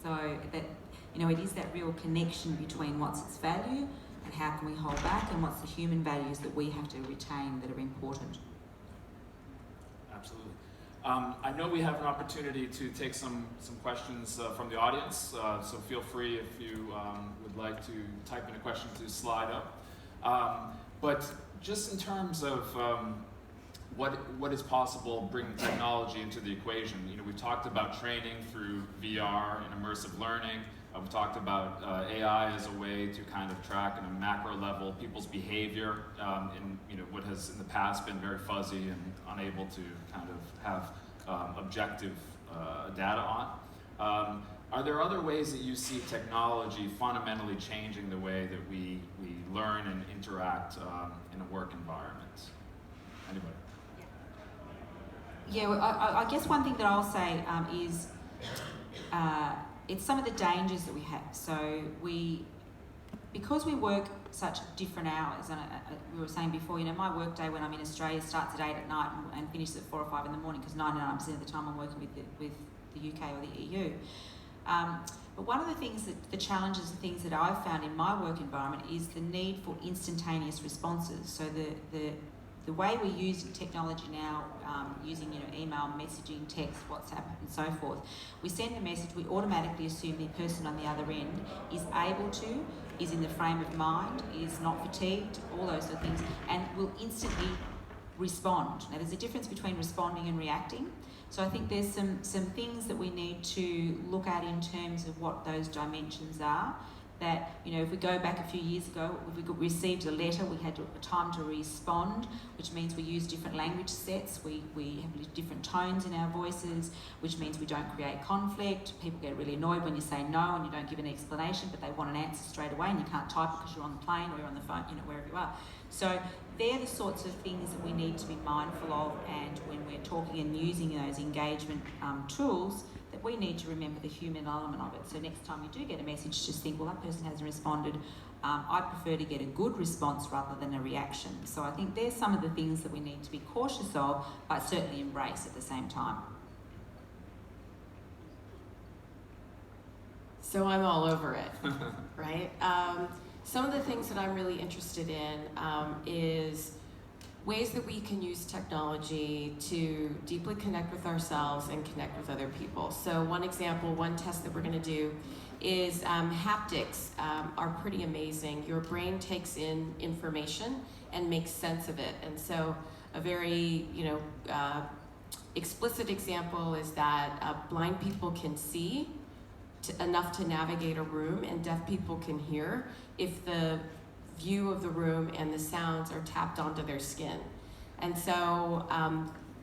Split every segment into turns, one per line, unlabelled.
So that, it is that real connection between what's its value and how can we hold back, and what's the human values that we have to retain that are important.
Absolutely. I know we have an opportunity to take some questions from the audience, so feel free if you would like to type in a question to slide up. But just in terms of what is possible bringing technology into the equation, we've talked about training through VR and immersive learning. We've talked about AI as a way to kind of track on a macro level people's behavior in what has in the past been very fuzzy and unable to kind of have objective data on. Are there other ways that you see technology fundamentally changing the way that we learn and interact in a work environment? Anybody?
Yeah, well, I guess one thing that I'll say is it's some of the dangers that we have. So because we work such different hours, and we were saying before, my work day when I'm in Australia starts at 8 at night and finishes at 4 or 5 in the morning, because 99% of the time I'm working with the UK or the EU. But one of the things the challenges, the things that I've found in my work environment is the need for instantaneous responses. So the way we use technology now, using email, messaging, text, WhatsApp, and so forth, we send a message, we automatically assume the person on the other end is able to, is in the frame of mind, is not fatigued, all those sort of things, and will instantly respond. Now, there's a difference between responding and reacting. So I think there's some things that we need to look at in terms of what those dimensions are. That, if we go back a few years ago, if we received a letter, we had time to respond, which means we use different language sets, we have different tones in our voices, which means we don't create conflict. People get really annoyed when you say no and you don't give an explanation, but they want an answer straight away and you can't type it because you're on the plane or you're on the phone, wherever you are. So they're the sorts of things that we need to be mindful of, and when we're talking and using those engagement tools, that we need to remember the human element of it. So next time you do get a message, just think, well, that person hasn't responded. I prefer to get a good response rather than a reaction. So I think there's some of the things that we need to be cautious of, but certainly embrace at the same time.
So I'm all over it, right? Some of the things that I'm really interested in is ways that we can use technology to deeply connect with ourselves and connect with other people. So one example, one test that we're going to do is haptics are pretty amazing. Your brain takes in information and makes sense of it. And so a very explicit example is that blind people can see enough to navigate a room, and deaf people can hear if the view of the room and the sounds are tapped onto their skin. And so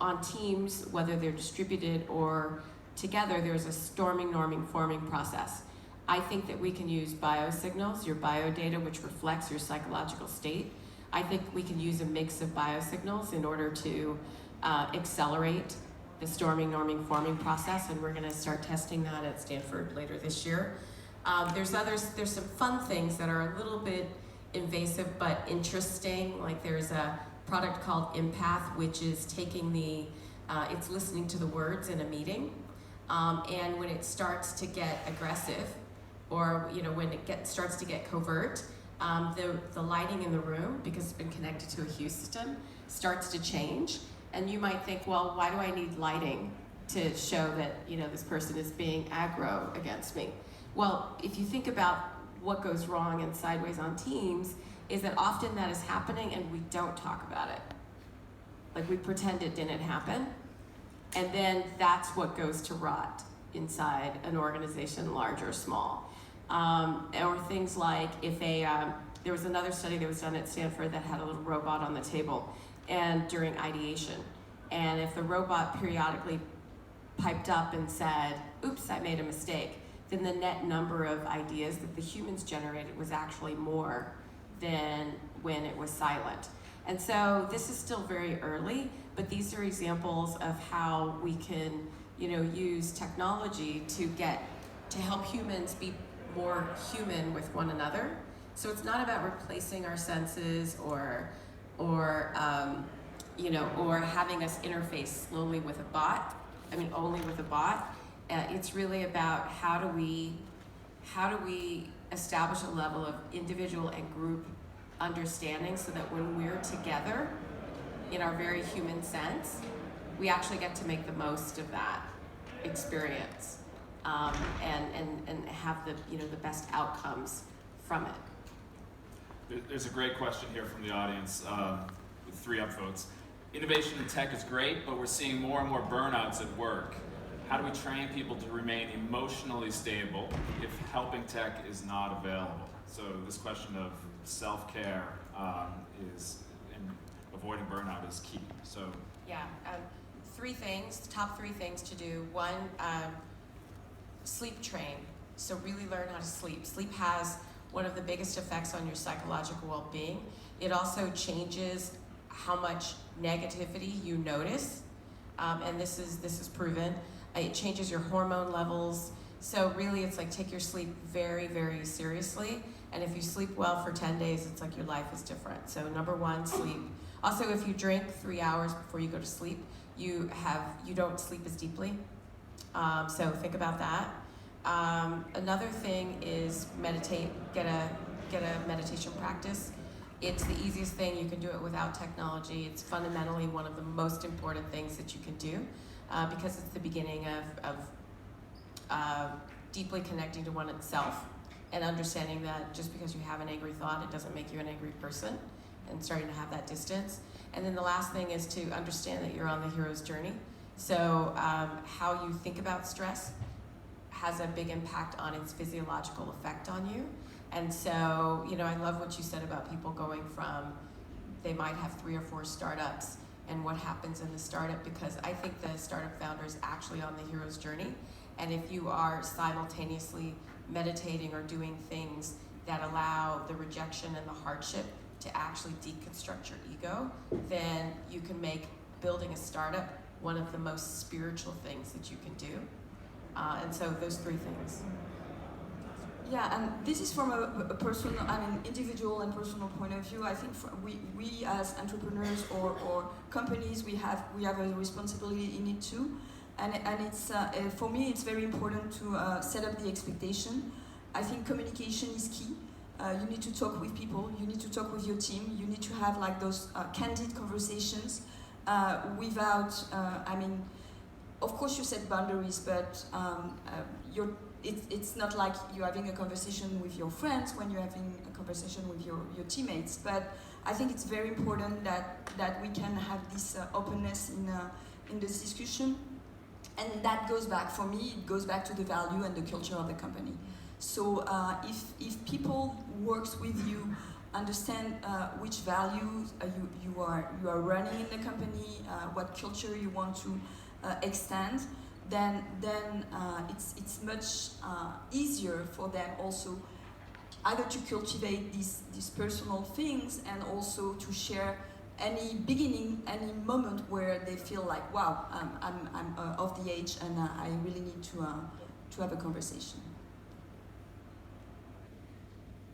on teams, whether they're distributed or together, there's a storming, norming, forming process. I think that we can use biosignals, your biodata, which reflects your psychological state. I think we can use a mix of biosignals in order to accelerate the storming, norming, forming process, and we're gonna start testing that at Stanford later this year. There's some fun things that are a little bit invasive but interesting. Like there's a product called Empath, which is taking it's listening to the words in a meeting, and when it starts to get aggressive, or when it starts to get covert, the lighting in the room, because it's been connected to a hue system, starts to change. And you might think, well, why do I need lighting to show that this person is being aggro against me? Well, if you think about what goes wrong and sideways on teams, is that often that is happening and we don't talk about it. Like we pretend it didn't happen, and then that's what goes to rot inside an organization, large or small. Or things like if there was another study that was done at Stanford that had a little robot on the table, and during ideation, and if the robot periodically piped up and said, oops, I made a mistake, then the net number of ideas that the humans generated was actually more than when it was silent. And so this is still very early, but these are examples of how we can use technology to help humans be more human with one another. So it's not about replacing our senses or having us interface slowly with a bot. I mean, only with a bot. It's really about how do we establish a level of individual and group understanding so that when we're together in our very human sense, we actually get to make the most of that experience, and have the best outcomes from it.
There's a great question here from the audience with 3 upvotes. Innovation in tech is great, but we're seeing more and more burnouts at work. How do we train people to remain emotionally stable if helping tech is not available? So this question of self-care and avoiding burnout is key. So
Yeah, 3 things, top 3 things to do. 1, sleep train. So really learn how to sleep. Sleep has one of the biggest effects on your psychological well-being. It also changes how much negativity you notice, and this is proven. It changes your hormone levels. So really, it's like take your sleep very, very seriously. And if you sleep well for 10 days, it's like your life is different. So number 1, sleep. Also, if you drink 3 hours before you go to sleep, you don't sleep as deeply. So think about that. Another thing is meditate. Get a meditation practice. It's the easiest thing. You can do it without technology. It's fundamentally one of the most important things that you can do, because it's the beginning of deeply connecting to one itself and understanding that just because you have an angry thought, it doesn't make you an angry person, and starting to have that distance. And then the last thing is to understand that you're on the hero's journey. So how you think about stress has a big impact on its physiological effect on you. And so, I love what you said about people going from, they might have 3 or 4 startups and what happens in the startup, because I think the startup founder is actually on the hero's journey. And if you are simultaneously meditating or doing things that allow the rejection and the hardship to actually deconstruct your ego, then you can make building a startup one of the most spiritual things that you can do. And so those 3 things.
Yeah, and this is from a personal, individual and personal point of view. I think we as entrepreneurs or companies, we have a responsibility in it too. And it's for me, it's very important to set up the expectation. I think communication is key. You need to talk with people. You need to talk with your team. You need to have like those candid conversations without. Of course, you set boundaries, but it's not like you're having a conversation with your friends when you're having a conversation with your teammates. But I think it's very important that we can have this openness in this discussion. And that goes back, for me, it goes back to the value and the culture of the company. So if people works with you, understand which values you are running in the company, what culture you want to extend, then it's much easier for them also either to cultivate these personal things and also to share any moment where they feel like, wow, I'm of the age and I really need to have a conversation.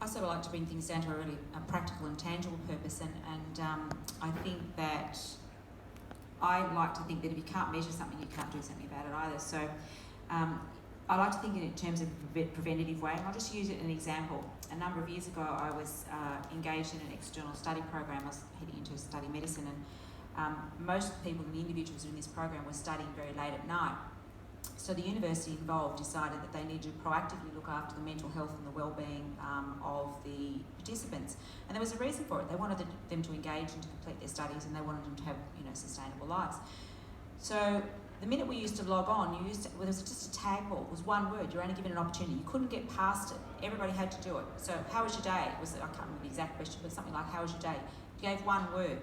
I sort of like to bring things down to a really practical and tangible purpose, and I think that I like to think that if you can't measure something, you can't do something about it either. So I like to think in terms of a preventative way, and I'll just use it as an example. A number of years ago, I was engaged in an external study program. I was heading into study medicine, and most people, the individuals in this program, were studying very late at night. So the university involved decided that they needed to proactively look after the mental health and the well-being of the participants. And there was a reason for it. They wanted them to engage and to complete their studies, and they wanted them to have, sustainable lives. So the minute we used to log on, there was just a tag ball. It was one word. You're only given an opportunity. You couldn't get past it. Everybody had to do it. So how was your day? I can't remember the exact question, but something like, how was your day? You gave one word.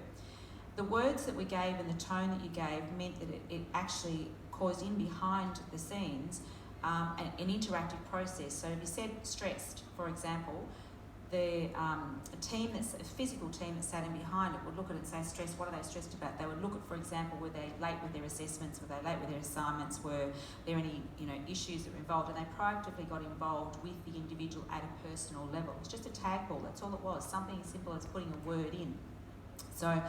The words that we gave and the tone that you gave meant that it actually caused in behind the scenes an interactive process. So if you said stressed, for example, a physical team that sat in behind it would look at it and say, stress, what are they stressed about? They would look at, for example, were they late with their assessments, were they late with their assignments, were there any issues that were involved, and they proactively got involved with the individual at a personal level. It's just a tag ball, that's all it was, something as simple as putting a word in. So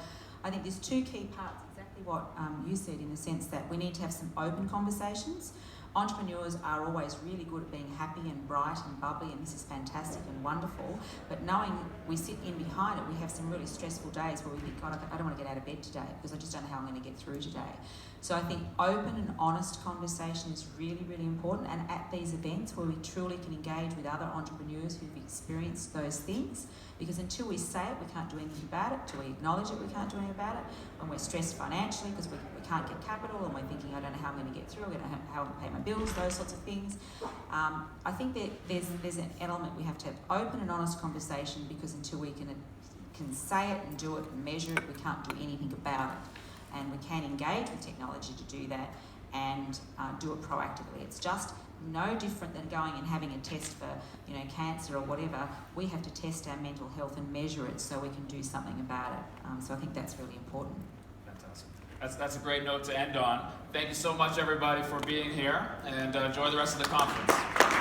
I think there's 2 key parts, exactly what you said, in the sense that we need to have some open conversations. entrepreneurs are always really good at being happy and bright and bubbly, and this is fantastic and wonderful, but knowing we sit in behind it, we have some really stressful days where we think, God, I don't want to get out of bed today because I just don't know how I'm going to get through today. So I think open and honest conversation is really, really important, and at these events where we truly can engage with other entrepreneurs who've experienced those things, because until we say it, we can't do anything about it. Until we acknowledge it, we can't do anything about it. When we're stressed financially because we can't get capital, and we're thinking, I don't know how I'm going to get through, I don't know how I'm going to pay my bills, those sorts of things. I think that there's an element we have to have open and honest conversation, because until we can say it and do it and measure it, we can't do anything about it. And we can engage with technology to do that and do it proactively. It's just no different than going and having a test for, cancer or whatever. We have to test our mental health and measure it so we can do something about it. So I think that's really important.
Fantastic. That's a great note to end on. Thank you so much, everybody, for being here, and enjoy the rest of the conference.